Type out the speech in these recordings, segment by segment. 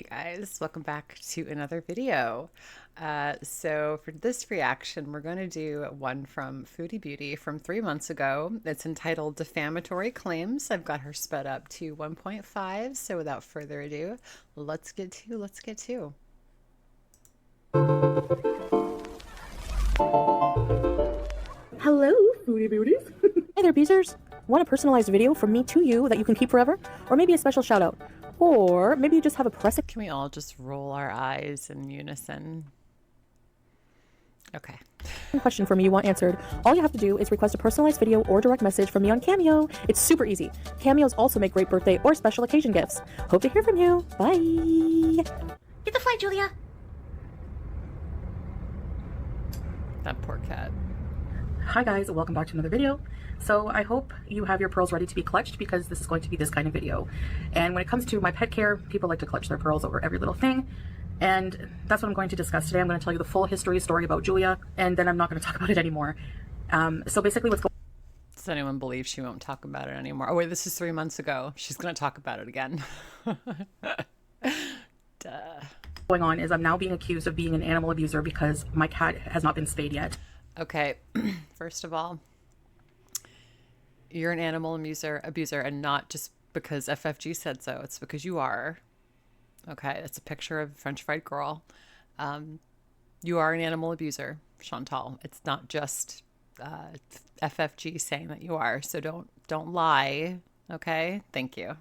Hey guys, welcome back to another video. So for this reaction, we're going to do one from Foodie Beauty from 3 months ago. It's entitled Defamatory Claims. I've got her sped up to 1.5. So without further ado, let's get to. Hello, Foodie Beauties. Hey there, Beezers. Want a personalized video from me to you that you can keep forever? Or maybe a special shout out? Or maybe you just have a pressing Can we all just roll our eyes in unison? Okay. question for me you want answered? All you have to do is request a personalized video or direct message from me on Cameo. It's super easy. Cameos also make great birthday or special occasion gifts. Hope to hear from you. Bye. Get the flight, Julia. That poor cat. Hi guys, welcome back to another video. So I hope you have your pearls ready to be clutched because this is going to be this kind of video. And when it comes to my pet care, people like to clutch their pearls over every little thing. And that's what I'm going to discuss today. I'm going to tell you the full story about Julia, and then I'm not going to talk about it anymore. So basically what's Does anyone believe she won't talk about it anymore? Oh wait, this is 3 months ago. She's going to talk about it again. Duh. going on is I'm now being accused of being an animal abuser because my cat has not been spayed yet. Okay, first of all, you're an animal abuser, and not just because FFG said so. It's because you are. Okay, it's a picture of a French fried girl. You are an animal abuser, Chantal. It's not just FFG saying that you are. So don't lie. Okay, thank you.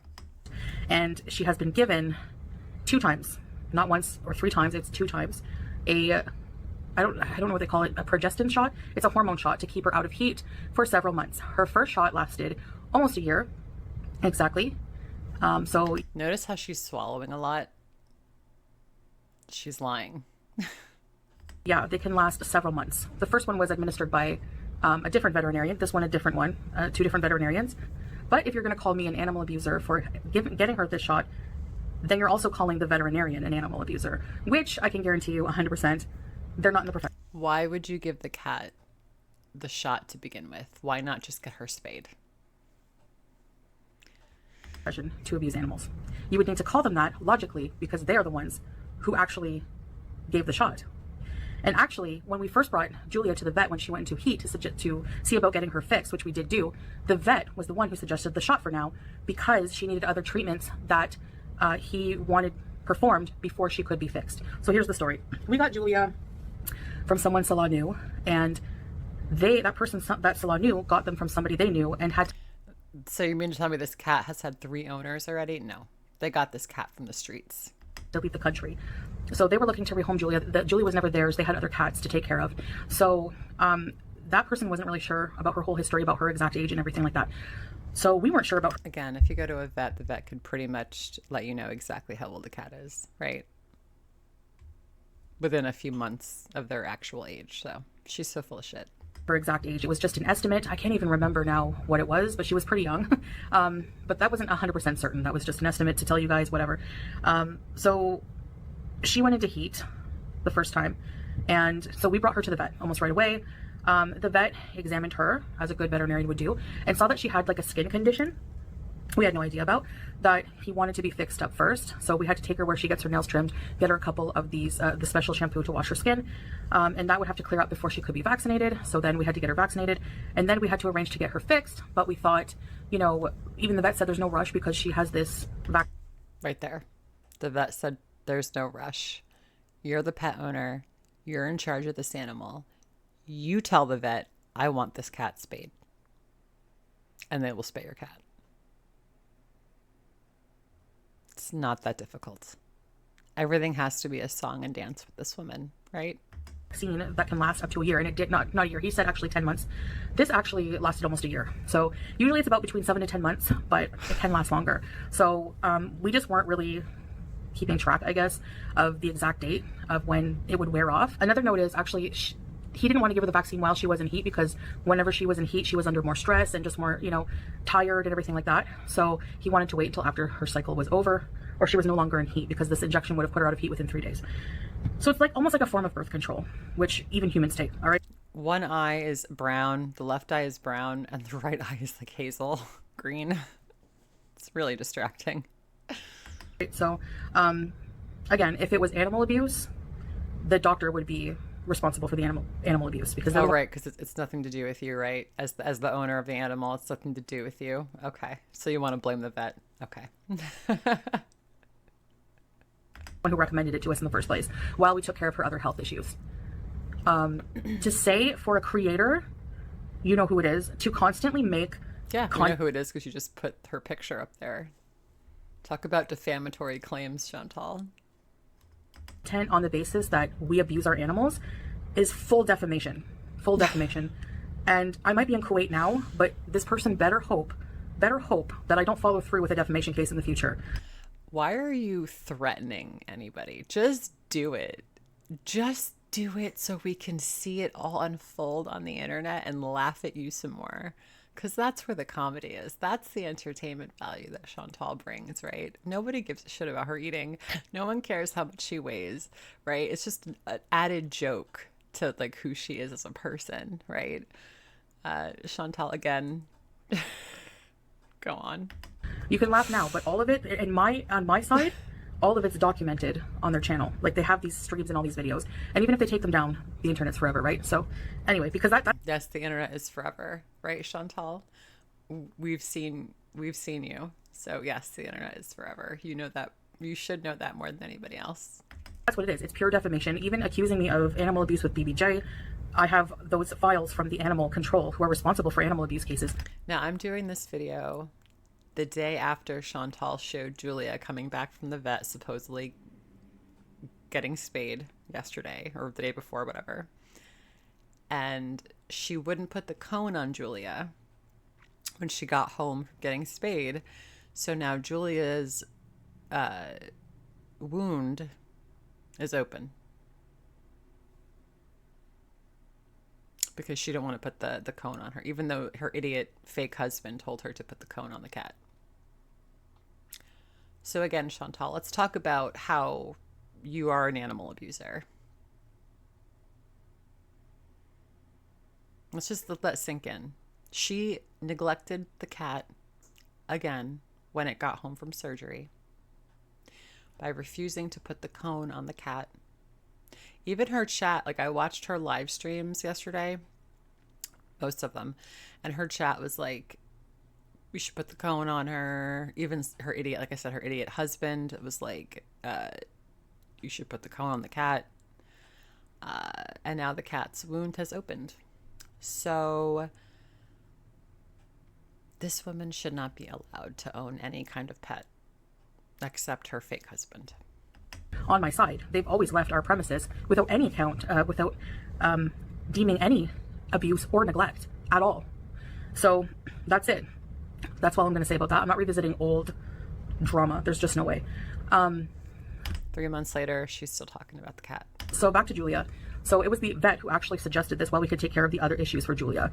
And she has been given 2 times, not once or 3 times. It's 2 times. I don't know what they call it, a progestin shot. It's a hormone shot to keep her out of heat for several months. Her first shot lasted almost a year, exactly. So notice how she's swallowing a lot. She's lying. yeah, they can last several months. The first one was administered by a different veterinarian. This one, a different one, 2 different veterinarians. But if you're going to call me an animal abuser for getting her this shot, then you're also calling the veterinarian an animal abuser, which I can guarantee you 100%. They're not in the profession. Why would you give the cat the shot to begin with? Why not just get her spayed? To abuse animals. You would need to call them that logically because they are the ones who actually gave the shot. And actually, when we first brought Julia to the vet when she went into heat to see about getting her fixed, which we did do, the vet was the one who suggested the shot for now because she needed other treatments that he wanted performed before she could be fixed. So here's the story. We got Julia from someone Salah knew, and that Salah knew got them from somebody they knew and had. So you mean to tell me this cat has had 3 owners already? No, they got this cat from the streets. To leave the country. So they were looking to rehome Julia. Julia was never theirs. They had other cats to take care of. So that person wasn't really sure about her whole history, about her exact age and everything like that. So we weren't sure about her. Again, if you go to a vet, the vet could pretty much let you know exactly how old the cat is, right? Within a few months of their actual age. So she's so full of shit. Her exact age. It was just an estimate. I can't even remember now what it was, but she was pretty young. But that wasn't 100% certain. That was just an estimate to tell you guys whatever. So she went into heat the first time. And so we brought her to the vet almost right away. The vet examined her, as a good veterinarian would do, and saw that she had like a skin condition we had no idea about, that he wanted to be fixed up first. So we had to take her where she gets her nails trimmed, get her a couple of these, the special shampoo to wash her skin. And that would have to clear up before she could be vaccinated. So then we had to get her vaccinated, and then we had to arrange to get her fixed. But we thought, you know, even the vet said there's no rush because she has this Right there. The vet said there's no rush. You're the pet owner. You're in charge of this animal. You tell the vet, I want this cat spayed. And they will spay your cat. It's not that difficult. Everything has to be a song and dance with this woman, right? vaccine that can last up to a year, and it did not a year. He said actually 10 months. This actually lasted almost a year. So usually it's about between 7 to 10 months, but it can last longer. So we just weren't really keeping track, I guess, of the exact date of when it would wear off. Another note is actually he didn't want to give her the vaccine while she was in heat, because whenever she was in heat, she was under more stress and just more, you know, tired and everything like that. So he wanted to wait until after her cycle was over, or she was no longer in heat, because this injection would have put her out of heat within 3 days. So it's like almost like a form of birth control, which even humans take. All right. One eye is brown, the left eye is brown, and the right eye is like hazel green. It's really distracting. So again, if it was animal abuse, the doctor would be responsible for the animal abuse because oh right, because it's nothing to do with you, right? As the owner of the animal, it's nothing to do with you. Okay, so you want to blame the vet. Okay. Who recommended it to us in the first place while we took care of her other health issues. To say for a creator, you know who it is, to constantly make you know who it is because you just put her picture up there. Talk about defamatory claims, Chantal. Content on the basis that we abuse our animals is full defamation. And I might be in Kuwait now, but this person better hope that I don't follow through with a defamation case in the future. Why are you threatening anybody? Just do it. Just do it so we can see it all unfold on the internet and laugh at you some more. Because that's where the comedy is. That's the entertainment value that Chantal brings, right? Nobody gives a shit about her eating. No one cares how much she weighs, right? It's just an added joke to like who she is as a person, right? Chantal, again, go on. You can laugh now, but all of it on my side, all of it's documented on their channel. Like they have these streams and all these videos, and even if they take them down, the internet's forever, right? So, anyway, because that yes, the internet is forever, right, Chantal? We've seen you, so yes, the internet is forever. You know that. You should know that more than anybody else. That's what it is. It's pure defamation. Even accusing me of animal abuse with BBJ, I have those files from the animal control who are responsible for animal abuse cases. Now I'm doing this video the day after Chantal showed Julia coming back from the vet, supposedly getting spayed yesterday or the day before, whatever. And she wouldn't put the cone on Julia when she got home from getting spayed. So now Julia's wound is open because she didn't want to put the cone on her, even though her idiot fake husband told her to put the cone on the cat. So again, Chantal, let's talk about how you are an animal abuser. Let's just let that sink in. She neglected the cat again when it got home from surgery by refusing to put the cone on the cat. Even her chat, like I watched her live streams yesterday, most of them, and her chat was like, we should put the cone on her. Even her idiot, like I said, her idiot husband was like, you should put the cone on the cat. And now the cat's wound has opened. So this woman should not be allowed to own any kind of pet except her fake husband. On my side, they've always left our premises without any account, without deeming any abuse or neglect at all. So that's it. That's all I'm going to say about that. I'm not revisiting old drama. There's just no way. 3 months later, she's still talking about the cat. So back to Julia. So it was the vet who actually suggested this while we could take care of the other issues for Julia.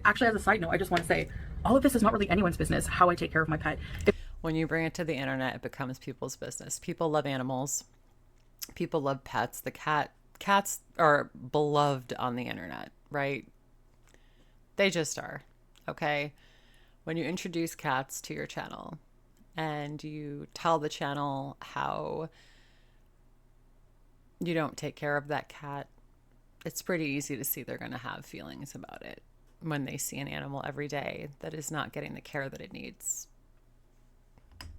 Actually, as a side note, I just want to say, all of this is not really anyone's business, how I take care of my pet. When you bring it to the internet, it becomes people's business. People love animals. People love pets. Cats are beloved on the internet, right? They just are, okay? When you introduce cats to your channel and you tell the channel how you don't take care of that cat, it's pretty easy to see they're going to have feelings about it when they see an animal every day that is not getting the care that it needs.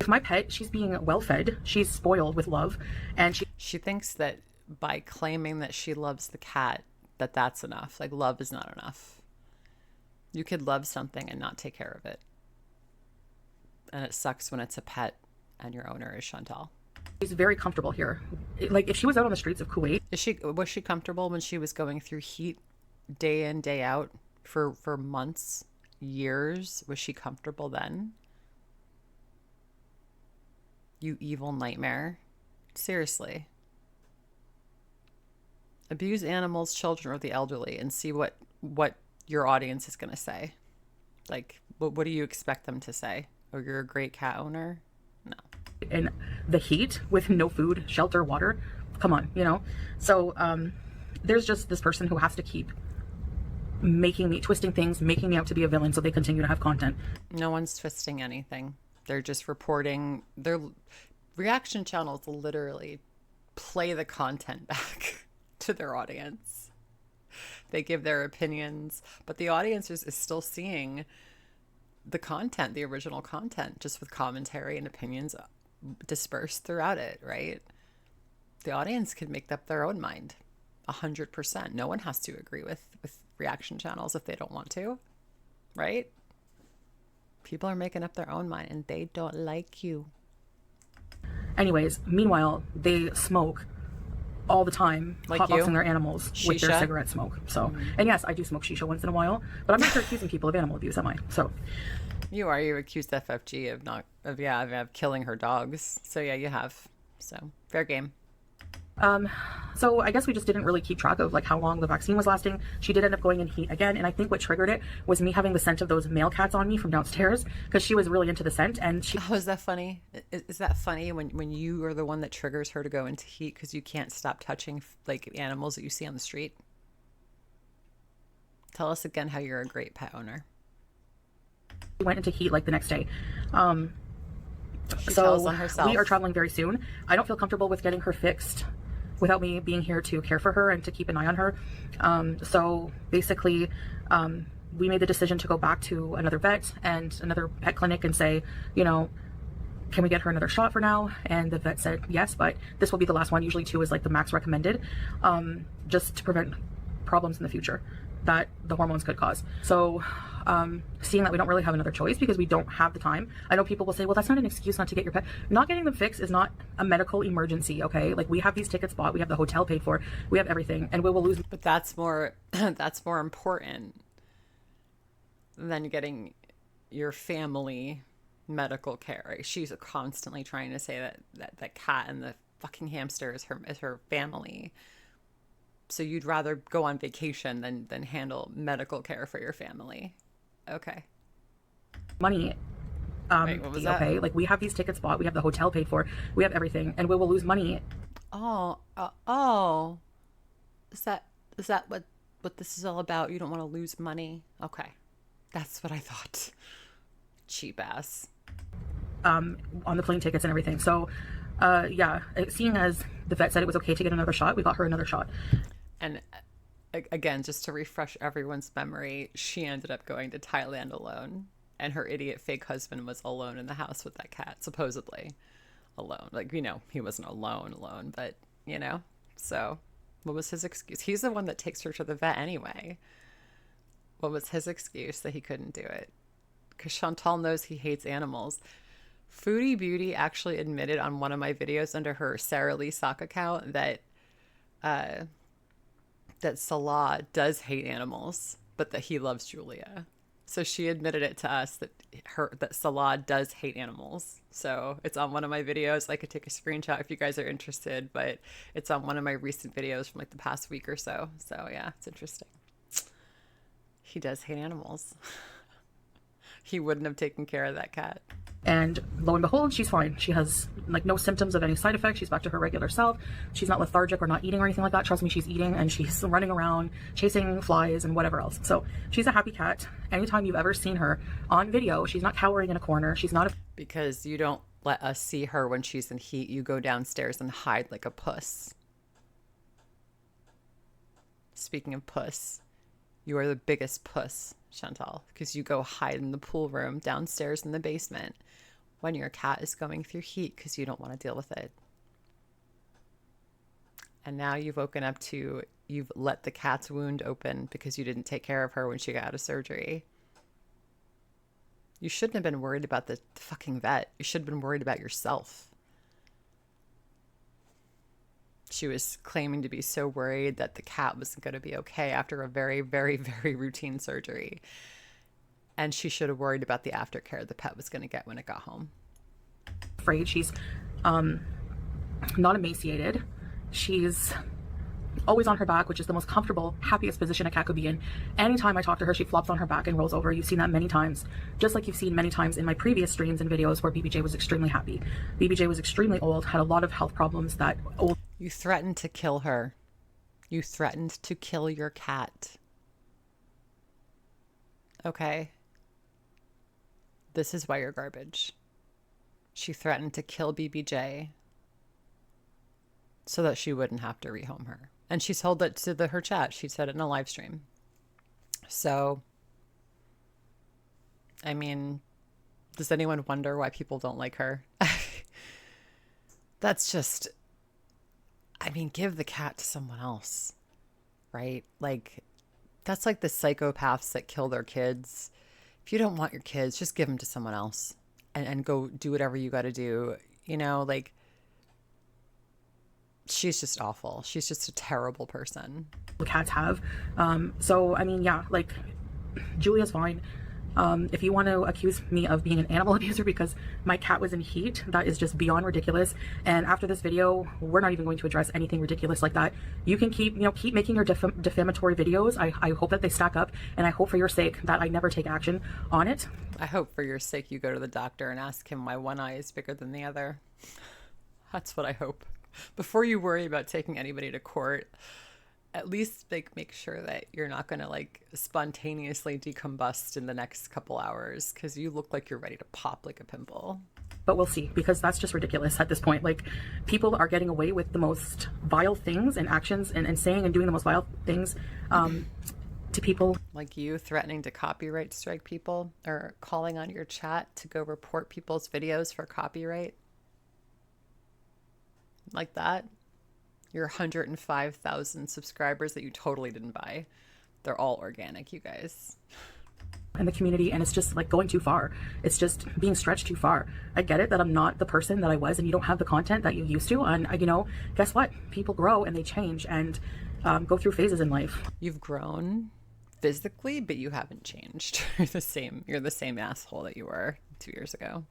With my pet, she's being well fed, she's spoiled with love, and she thinks that by claiming that she loves the cat, that's enough. Like, love is not enough. You could love something and not take care of it. And it sucks when it's a pet and your owner is Chantal. She's very comfortable here. Like, if she was out on the streets of Kuwait... Was she comfortable when she was going through heat day in, day out for months, years? Was she comfortable then? You evil nightmare. Seriously. Abuse animals, children, or the elderly and see what your audience is going to say. Like, what do you expect them to say? Oh, you're a great cat owner? No. In the heat with no food, shelter, water. Come on, you know? So there's just this person who has to keep twisting things, making me out to be a villain so they continue to have content. No one's twisting anything. They're just reporting. reaction channels literally play the content back to their audience. They give their opinions, but the audience is still seeing the content, the original content, just with commentary and opinions dispersed throughout it, right? The audience can make up their own mind 100%. No one has to agree with reaction channels if they don't want to, right? People are making up their own mind and they don't like you. Anyways, meanwhile, they smoke all the time, Like hotboxing you? their animals with their Shisha? cigarette smoke. So, and yes, I do smoke shisha once in a while, but I'm not sure accusing people of animal abuse, am I? So, You are. You accused FFG of killing her dogs. So yeah, you have. So fair game. so I guess we just didn't really keep track of like how long the vaccine was lasting. She did end up going in heat again, and I think what triggered it was me having the scent of those male cats on me from downstairs, because she was really into the scent, and she Oh, is that funny? Is that funny when you are the one that triggers her to go into heat because you can't stop touching like animals that you see on the street? Tell us again how you're a great pet owner. went into heat like the next day. She tells So on herself. we are traveling very soon. I don't feel comfortable with getting her fixed without me being here to care for her and to keep an eye on her. So basically, we made the decision to go back to another vet and another pet clinic and say, you know, can we get her another shot for now? And the vet said yes, but this will be the last one. Usually 2 is like the max recommended, just to prevent problems in the future that the hormones could cause. So seeing that we don't really have another choice because we don't have the time. I know people will say, well, that's not an excuse not to get your pet. Not getting them fixed is not a medical emergency, okay? Like, we have these tickets bought, we have the hotel paid for, we have everything, and we will lose. But that's more that's more important than getting your family medical care. Right? She's constantly trying to say that cat and the fucking hamster is her family. So you'd rather go on vacation than handle medical care for your family. Okay. Money. Wait, what was that? Okay, like, we have these tickets bought, we have the hotel paid for, we have everything, and we will lose money. Oh. Is that what this is all about? You don't want to lose money? Okay. That's what I thought. Cheap ass. On the plane tickets and everything. So, seeing as the vet said it was okay to get another shot, we got her another shot. And again, just to refresh everyone's memory, she ended up going to Thailand alone, and her idiot fake husband was alone in the house with that cat, supposedly alone. Like, he wasn't alone, but so what was his excuse? He's the one that takes her to the vet anyway. What was his excuse that he couldn't do it? Because Chantal knows he hates animals. Foodie Beauty actually admitted on one of my videos under her Sarah Lee Sock account that Salah does hate animals, but that he loves Julia. So she admitted it to us that Salah does hate animals. So it's on one of my videos. I could take a screenshot if you guys are interested, but it's on one of my recent videos from like the past week or so. So yeah, it's interesting. He does hate animals. He wouldn't have taken care of that cat. And lo and behold, she's fine. She has like no symptoms of any side effects. She's back to her regular self. She's not lethargic or not eating or anything like that. Trust me, she's eating, and she's running around chasing flies and whatever else. So she's a happy cat. Anytime you've ever seen her on video, she's not cowering in a corner. She's not Because you don't let us see her when she's in heat. You go downstairs and hide like a puss. Speaking of puss, you are the biggest puss, Chantal, because you go hide in the pool room downstairs in the basement when your cat is going through heat because you don't want to deal with it. And now you've let the cat's wound open because you didn't take care of her when she got out of surgery. You shouldn't have been worried about the fucking vet. You should have been worried about yourself. She was claiming to be so worried that the cat wasn't going to be okay after a very, very, very routine surgery. And she should have worried about the aftercare the pet was going to get when it got home. afraid. She's not emaciated. She's always on her back, which is the most comfortable, happiest position a cat could be in. Anytime I talk to her, she flops on her back and rolls over. You've seen that many times, just like you've seen many times in my previous streams and videos where BBJ was extremely happy. BBJ was extremely old, had a lot of health problems that old. You threatened to kill her. You threatened to kill your cat. Okay. This is why you're garbage. She threatened to kill BBJ so that she wouldn't have to rehome her. And she told it to her chat. She said it in a live stream. So, I mean, does anyone wonder why people don't like her? That's just, I mean, give the cat to someone else, right? Like, that's like the psychopaths that kill their kids. If you don't want your kids, just give them to someone else and go do whatever you got to do. You know, like, she's just awful. She's just a terrible person. Cats have. So, I mean, yeah, like, Julia's fine. If you want to accuse me of being an animal abuser because my cat was in heat, that is just beyond ridiculous. And after this video, we're not even going to address anything ridiculous like that. You can keep making your defamatory videos. I hope that they stack up, and I hope for your sake that I never take action on it. I hope for your sake you go to the doctor and ask him why one eye is bigger than the other. That's what I hope. Before you worry about taking anybody to court, at least like make sure that you're not going to like spontaneously decombust in the next couple hours, because you look like you're ready to pop like a pimple. But we'll see, because that's just ridiculous at this point. Like, people are getting away with the most vile things and actions and saying and doing the most vile things to people. Like you threatening to copyright strike people or calling on your chat to go report people's videos for copyright. Like that. Your 105,000 subscribers that you totally didn't buy. They're all organic, you guys. In the community, and it's just like going too far. It's just being stretched too far. I get it that I'm not the person that I was and you don't have the content that you used to. And, guess what? People grow and they change and go through phases in life. You've grown physically, but you haven't changed. You're the same asshole that you were 2 years ago.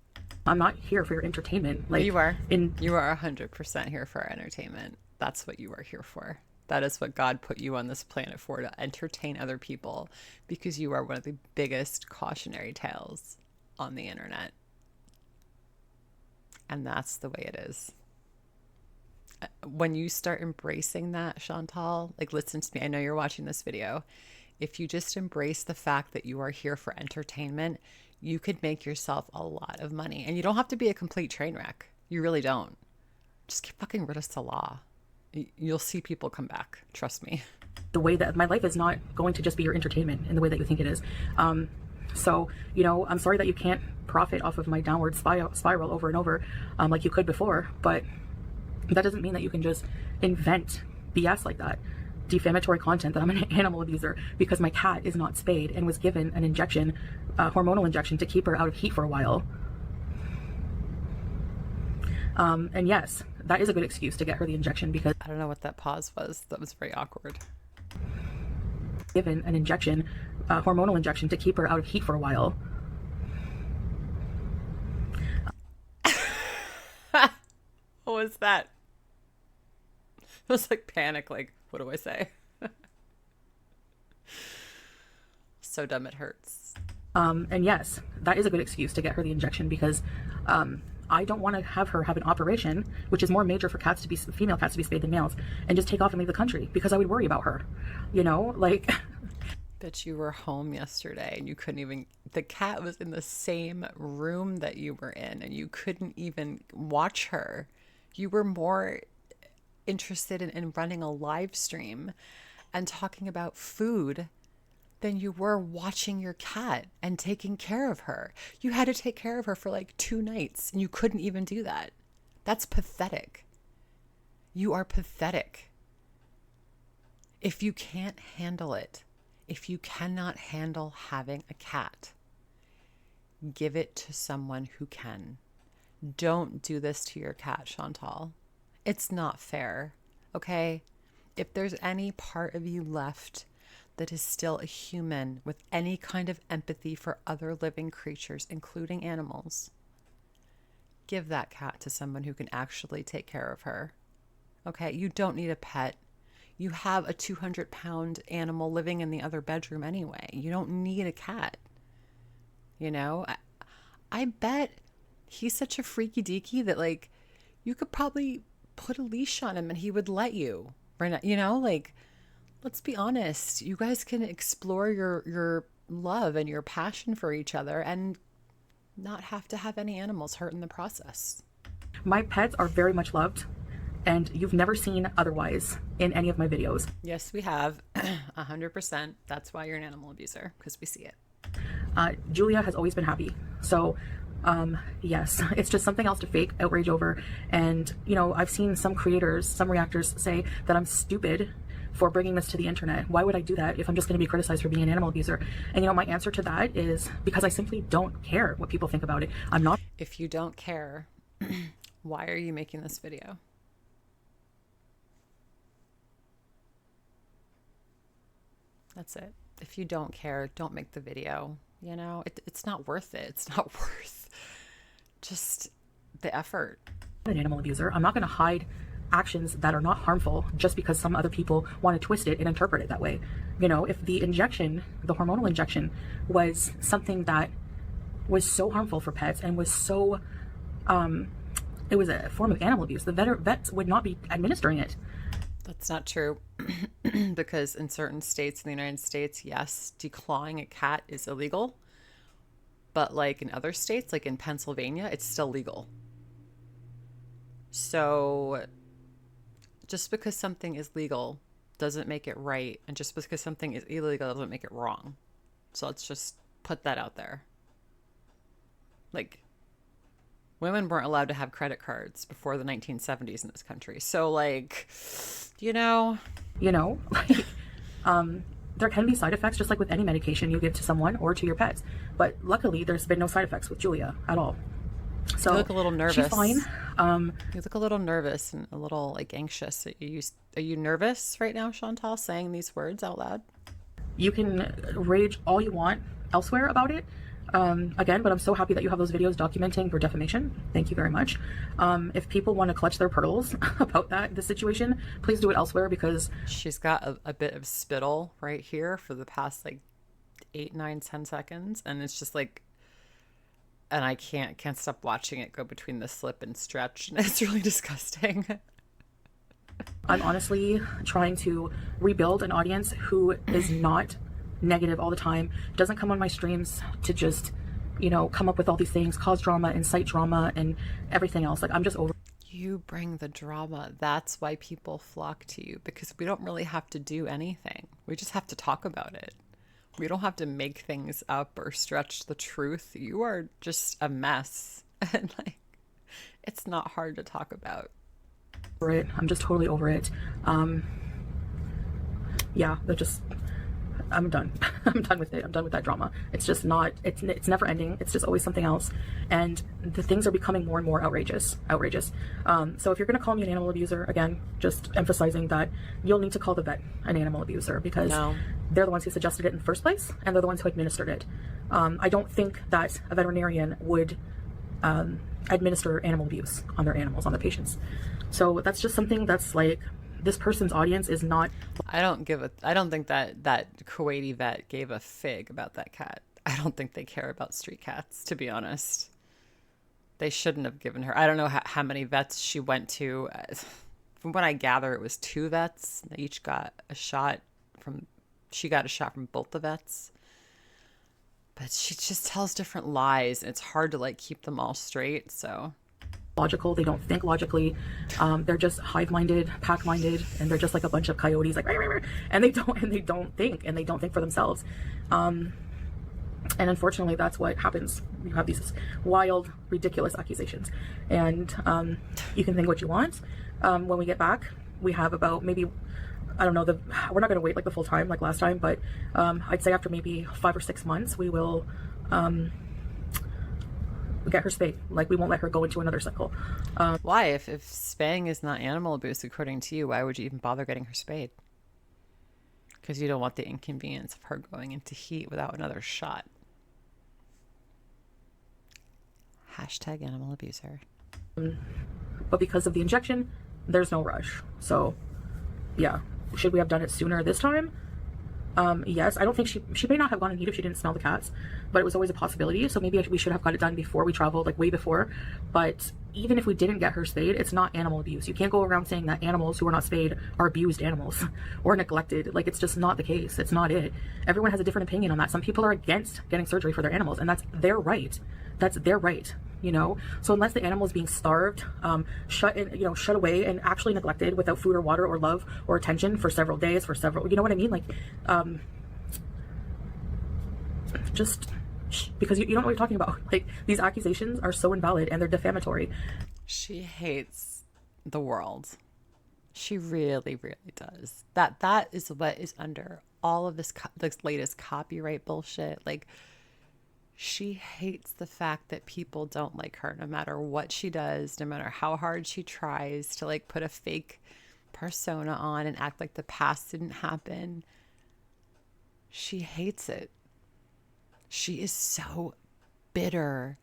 I'm not here for your entertainment. Like, you are 100% here for our entertainment. That's what you are here for. That is what God put you on this planet for, to entertain other people, because you are one of the biggest cautionary tales on the internet. And that's the way it is. When you start embracing that, Chantal, like, listen to me. I know you're watching this video. If you just embrace the fact that you are here for entertainment, you could make yourself a lot of money. And you don't have to be a complete train wreck. You really don't. Just get fucking rid of Salah. You'll see people come back. Trust me. The way that my life is not going to just be your entertainment in the way that you think it is. So, I'm sorry that you can't profit off of my downward spiral over and over like you could before, but that doesn't mean that you can just invent BS like that. Defamatory content that I'm an animal abuser because my cat is not spayed and was given an injection, hormonal injection, to keep her out of heat for a while. And yes, that is a good excuse to get her the injection, because I don't know what that pause was. That was very awkward. Given an injection, hormonal injection, to keep her out of heat for a while. What was that? It was like panic, like, what do I say? So dumb it hurts. And yes, that is a good excuse to get her the injection, because I don't want to have her have an operation, which is more major for female cats to be spayed than males, and just take off and leave the country, because I would worry about her, like. Bitch, you were home yesterday and you couldn't even, the cat was in the same room that you were in and you couldn't even watch her. You were more interested in running a live stream and talking about food than you were watching your cat and taking care of her. You had to take care of her for like 2 nights and you couldn't even do that. That's pathetic. You are pathetic. If you can't handle it, if you cannot handle having a cat, give it to someone who can. Don't do this to your cat, Chantal. It's not fair, okay? If there's any part of you left that is still a human with any kind of empathy for other living creatures, including animals, give that cat to someone who can actually take care of her, okay? You don't need a pet. You have a 200-pound animal living in the other bedroom anyway. You don't need a cat. I bet he's such a freaky deaky that, like, you could probably put a leash on him and he would let you. Right now, like, let's be honest. You guys can explore your love and your passion for each other and not have to have any animals hurt in the process. My pets are very much loved, and you've never seen otherwise in any of my videos. Yes, we have. 100%. That's why you're an animal abuser, because we see it. Julia has always been happy. So, yes, it's just something else to fake outrage over. And, you know, I've seen some creators, some reactors say that I'm stupid for bringing this to the internet. Why would I do that if I'm just going to be criticized for being an animal abuser? And, you know, my answer to that is because I simply don't care what people think about it. I'm not. If you don't care, why are you making this video? That's it. If you don't care, don't make the video. You know, it's not worth it. It's not worth just the effort. An animal abuser. I'm not going to hide actions that are not harmful just because some other people want to twist it and interpret it that way. You know, if the injection, the hormonal injection, was something that was so harmful for pets and was so, it was a form of animal abuse, the vets would not be administering it. That's not true. Because in certain states in the United States, yes, declawing a cat is illegal. But like in other states, like in Pennsylvania, it's still legal. So just because something is legal doesn't make it right. And just because something is illegal doesn't make it wrong. So let's just put that out there. Like, women weren't allowed to have credit cards before the 1970s in this country. So like, you know, like, there can be side effects just like with any medication you give to someone or to your pets. But luckily there's been no side effects with Julia at all. So you look a little nervous. She's fine. You look a little nervous and a little like anxious. Are you nervous right now, Chantal, saying these words out loud? You can rage all you want elsewhere about it. Again, but I'm so happy that you have those videos documenting your defamation. Thank you very much. If people want to clutch their pearls about this situation, please do it elsewhere, because she's got a bit of spittle right here for the past like 8, 9, 10 seconds. And it's just like, and I can't stop watching it go between the slip and stretch. And it's really disgusting. I'm honestly trying to rebuild an audience who is not negative all the time, doesn't come on my streams to just, you know, come up with all these things, cause drama, incite drama, and everything else. Like, I'm just over. You bring the drama. That's why people flock to you, because we don't really have to do anything. We just have to talk about it. We don't have to make things up or stretch the truth. You are just a mess. And like, it's not hard to talk about. Over it. I'm just totally over it. Yeah, they're just, I'm done. I'm done with it. I'm done with that drama. It's just not, it's never ending. It's just always something else. And the things are becoming more and more outrageous. So if you're going to call me an animal abuser, again, just emphasizing that you'll need to call the vet an animal abuser, because they're the ones who suggested it in the first place, and they're the ones who administered it. I don't think that a veterinarian would administer animal abuse on their animals, on their patients. So that's just something that's like, this person's audience is not. I don't think that Kuwaiti vet gave a fig about that cat. I don't think they care about street cats, to be honest. They shouldn't have given her. I don't know how many vets she went to. From what I gather, it was 2 vets. They each got a shot she got a shot from both the vets. But she just tells different lies, and it's hard to like keep them all straight, so. Logical. They don't think logically. They're just hive-minded, pack-minded, and they're just like a bunch of coyotes, like, and they don't think for themselves. And unfortunately, that's what happens. You have these wild, ridiculous accusations, and you can think what you want. When we get back, we have about maybe, I don't know, we're not going to wait like the full time like last time, but I'd say after maybe 5 or 6 months, we will get her spayed. Like, we won't let her go into another cycle. Why? If spaying is not animal abuse, according to you, why would you even bother getting her spayed? Because you don't want the inconvenience of her going into heat without another shot. Hashtag animal abuser. But because of the injection, there's no rush. So, yeah. Should we have done it sooner this time? Yes, I don't think she may not have gone and eat if she didn't smell the cats, but it was always a possibility. So maybe we should have got it done before we traveled, like way before. But even if we didn't get her spayed, it's not animal abuse. You can't go around saying that animals who are not spayed are abused animals or neglected. Like, it's just not the case. It's not it. Everyone has a different opinion on that. Some people are against getting surgery for their animals, and that's their right. That's their right, you know? So unless the animal is being starved, shut in, you know, shut away and actually neglected without food or water or love or attention for several days, for several, you know what I mean? Like, just because you don't know what you're talking about. Like, these accusations are so invalid and they're defamatory. She hates the world. She really, really does. That is what is under all of this latest copyright bullshit. Like, she hates the fact that people don't like her, no matter what she does, no matter how hard she tries to like put a fake persona on and act like the past didn't happen. She hates it. She is so bitter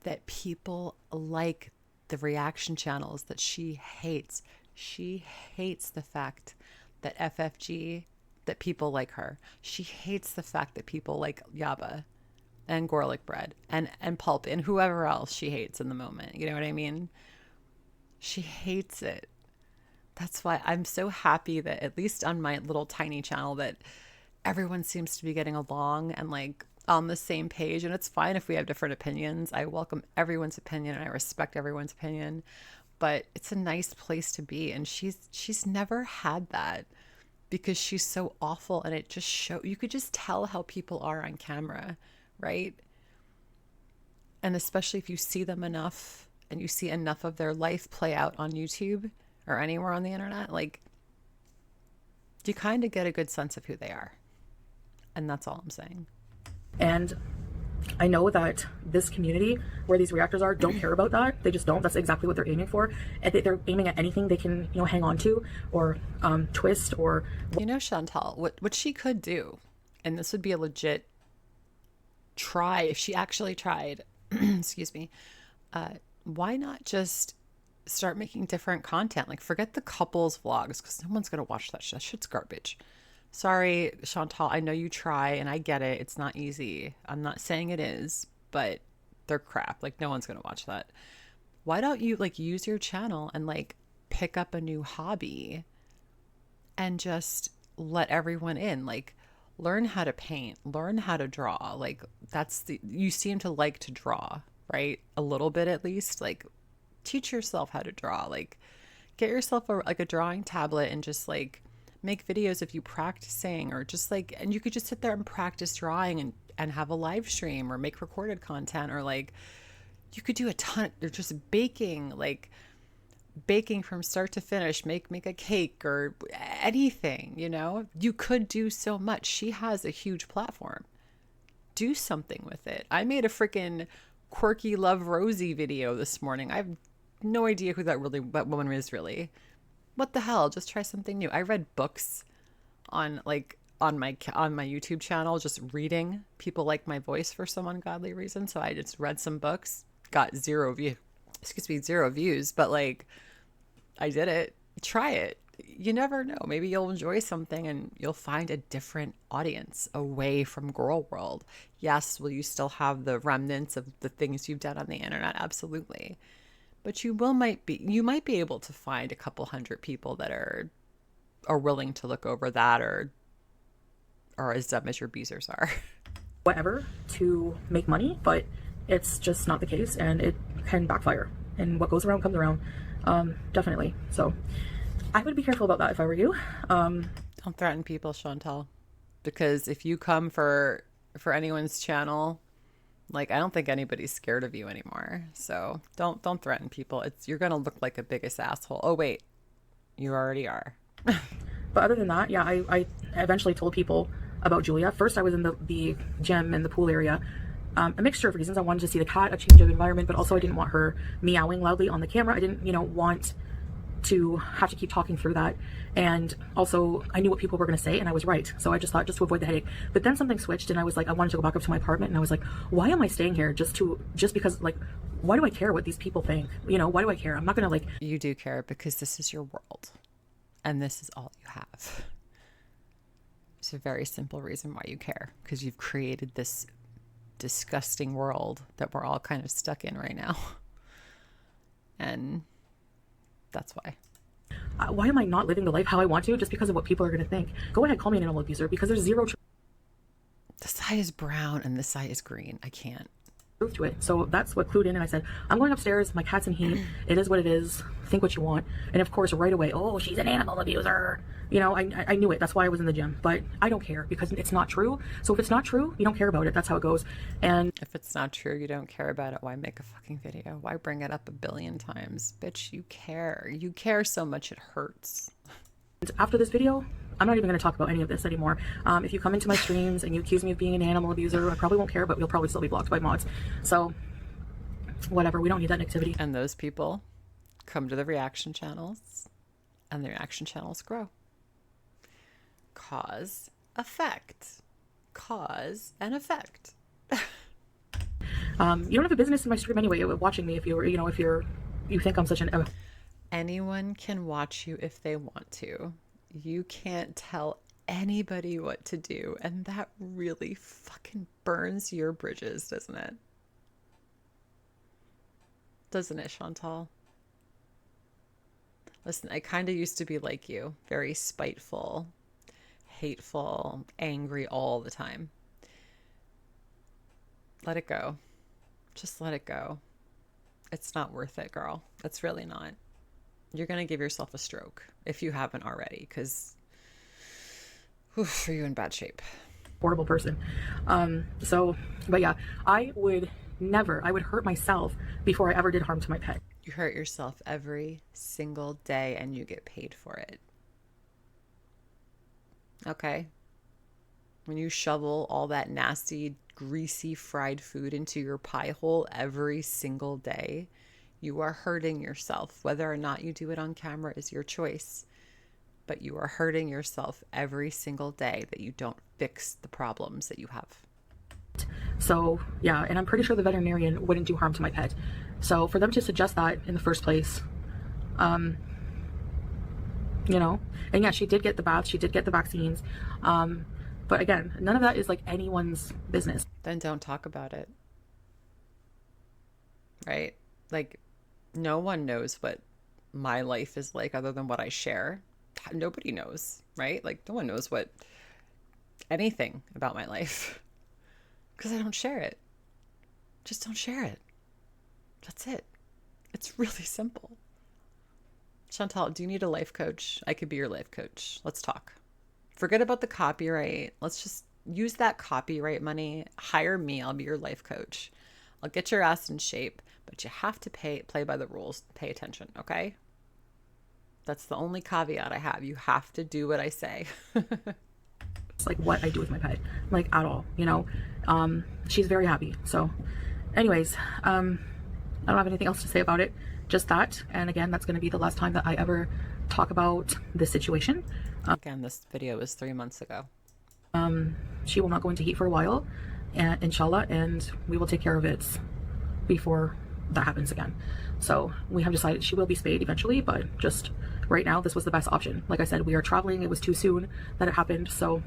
that people like the reaction channels that she hates. She hates the fact that FFG, that people like her. She hates the fact that people like Yaba and garlic bread and pulp and whoever else she hates in the moment. You know what I mean? She hates it. That's why I'm so happy that at least on my little tiny channel that everyone seems to be getting along and like on the same page. And it's fine if we have different opinions. I welcome everyone's opinion and I respect everyone's opinion, but it's a nice place to be. And she's never had that because she's so awful. And it just you could just tell how people are on camera, right? And especially if you see them enough and you see enough of their life play out on YouTube or anywhere on the internet, like, you kind of get a good sense of who they are. And that's all I'm saying. And I know that this community where these reactors are don't care about that. They just don't. That's exactly what they're aiming for. And they're aiming at anything they can, you know, hang on to or twist or... You know, Chantal, what she could do, and this would be a legit try if she actually tried, excuse me, why not just start making different content? Like, forget the couples vlogs because no one's going to watch that shit. That shit's garbage. Sorry, Chantal, I know you try and I get it. It's not easy. I'm not saying it is, but they're crap. Like, no one's going to watch that. Why don't you like use your channel and like pick up a new hobby and just let everyone in? Like, learn how to paint, learn how to draw. Like, you seem to like to draw, right? A little bit at least. Like, teach yourself how to draw. Like, get yourself a drawing tablet and just like make videos of you practicing, or just like, and you could just sit there and practice drawing and have a live stream or make recorded content, or like you could do a ton or just baking, like baking from start to finish, make a cake or anything, you know. You could do so much. She has a huge platform. Do something with it. I made a freaking quirky Love Rosie video this morning. I have no idea who that woman is really. What the hell? Just try something new. I read books on my YouTube channel, just reading. People like my voice for some ungodly reason, so I just read some books. Got zero views, but like, I did it. Try it. You never know. Maybe you'll enjoy something and you'll find a different audience away from Girl World. Yes, will you still have the remnants of the things you've done on the internet? Absolutely. But you might be able to find a couple hundred people that are willing to look over that or as dumb as your abusers are. Whatever to make money, but it's just not the case, and it can backfire. And what goes around comes around, definitely. So I would be careful about that if I were you. Don't threaten people, Chantal, because if you come for anyone's channel, like, I don't think anybody's scared of you anymore. So don't threaten people. You're gonna look like a biggest asshole. Oh wait, you already are. But other than that, yeah, I eventually told people about Julia. First, I was in the gym in the pool area. A mixture of reasons. I wanted to see the cat, a change of environment, but also I didn't want her meowing loudly on the camera. I didn't, want to have to keep talking through that. And also, I knew what people were going to say, and I was right. So I just thought, just to avoid the headache. But then something switched, and I was like, I wanted to go back up to my apartment, and I was like, why am I staying here? Just because, like, why do I care what these people think? Why do I care? I'm not going to, like... You do care because this is your world, and this is all you have. So a very simple reason why you care, because you've created this disgusting world that we're all kind of stuck in right now. And that's why. Why am I not living the life how I want to just because of what people are going to think? Go ahead, call me an animal abuser, because there's zero This eye is brown and this eye is green. I can't. truth to it. So that's what clued in, and I said, I'm going upstairs, my cat's in heat, it is what it is, think what you want. And of course right away, oh, she's an animal abuser. You know, I knew it, that's why I was in the gym, but I don't care because it's not true. So if it's not true, you don't care about it, that's how it goes. And if it's not true, you don't care about it, why make a fucking video? Why bring it up a billion times? Bitch, you care so much it hurts. after this video, I'm not even going to talk about any of this anymore. If you come into my streams and you accuse me of being an animal abuser, I probably won't care, but you'll probably still be blocked by mods. So whatever, we don't need that negativity. And those people come to the reaction channels, and the reaction channels grow. Cause, effect. Cause and effect. You don't have a business in my stream anyway, watching me if you were, you know, if you think I'm such an... Anyone can watch you if they want to. You can't tell anybody what to do, and that really fucking burns your bridges, doesn't it? Doesn't it, Chantal? Listen, I kind of used to be like you, very spiteful, hateful, angry all the time. Let it go. Just let it go. It's not worth it, girl. It's really not. You're going to give yourself a stroke if you haven't already, because are you in bad shape? Horrible person. But yeah, I would hurt myself before I ever did harm to my pet. You hurt yourself every single day and you get paid for it. Okay? When you shovel all that nasty, greasy, fried food into your pie hole every single day, you are hurting yourself. Whether or not you do it on camera is your choice. But you are hurting yourself every single day that you don't fix the problems that you have. So yeah, and I'm pretty sure the veterinarian wouldn't do harm to my pet. So for them to suggest that in the first place, you know, and yeah, she did get the bath, she did get the vaccines. But again, none of that is like anyone's business. Then don't talk about it. Right? Like, no one knows what my life is like other than what I share. Nobody knows, right? Like, no one knows what anything about my life because I don't share it. Just don't share it. That's it. It's really simple. Chantal, do you need a life coach? I could be your life coach. Let's talk. Forget about the copyright. Let's just use that copyright money. Hire me. I'll be your life coach. I'll get your ass in shape, but you have to play by the rules. Pay attention, okay? That's the only caveat I have. You have to do what I say. It's like what I do with my pet, like at all, you know. She's very happy. So anyways, I don't have anything else to say about it, just that. And again, that's going to be the last time that I ever talk about this situation. Again, this video was 3 months ago. She will not go into heat for a while, and inshallah, and we will take care of it before that happens again. So we have decided she will be spayed eventually, but just right now this was the best option. Like I said, we are traveling. It was too soon that it happened. So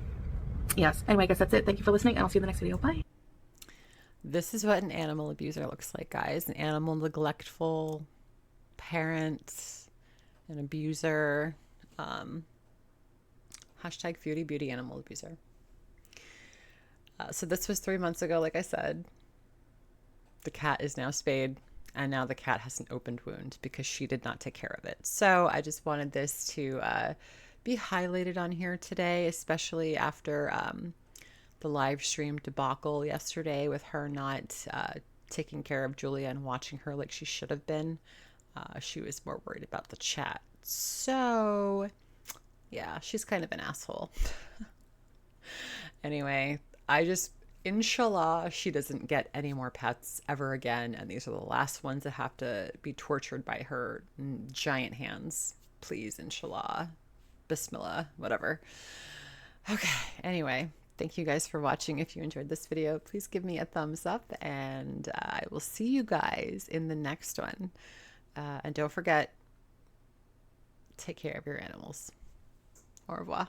yes, anyway, I guess that's it. Thank you for listening, and I'll see you in the next video. Bye. This is what an animal abuser looks like, guys. An animal neglectful parent, an abuser. Hashtag Foodie Beauty Animal Abuser. So this was 3 months ago, like I said. The cat is now spayed, and now the cat has an opened wound because she did not take care of it. So I just wanted this to be highlighted on here today, especially after the live stream debacle yesterday with her not taking care of Julia and watching her like she should have been. She was more worried about the chat. So yeah, she's kind of an asshole. Anyway, inshallah, she doesn't get any more pets ever again. And these are the last ones that have to be tortured by her giant hands. Please, inshallah. Bismillah, whatever. Okay, anyway, thank you guys for watching. If you enjoyed this video, please give me a thumbs up, and I will see you guys in the next one. And don't forget, take care of your animals. Au revoir.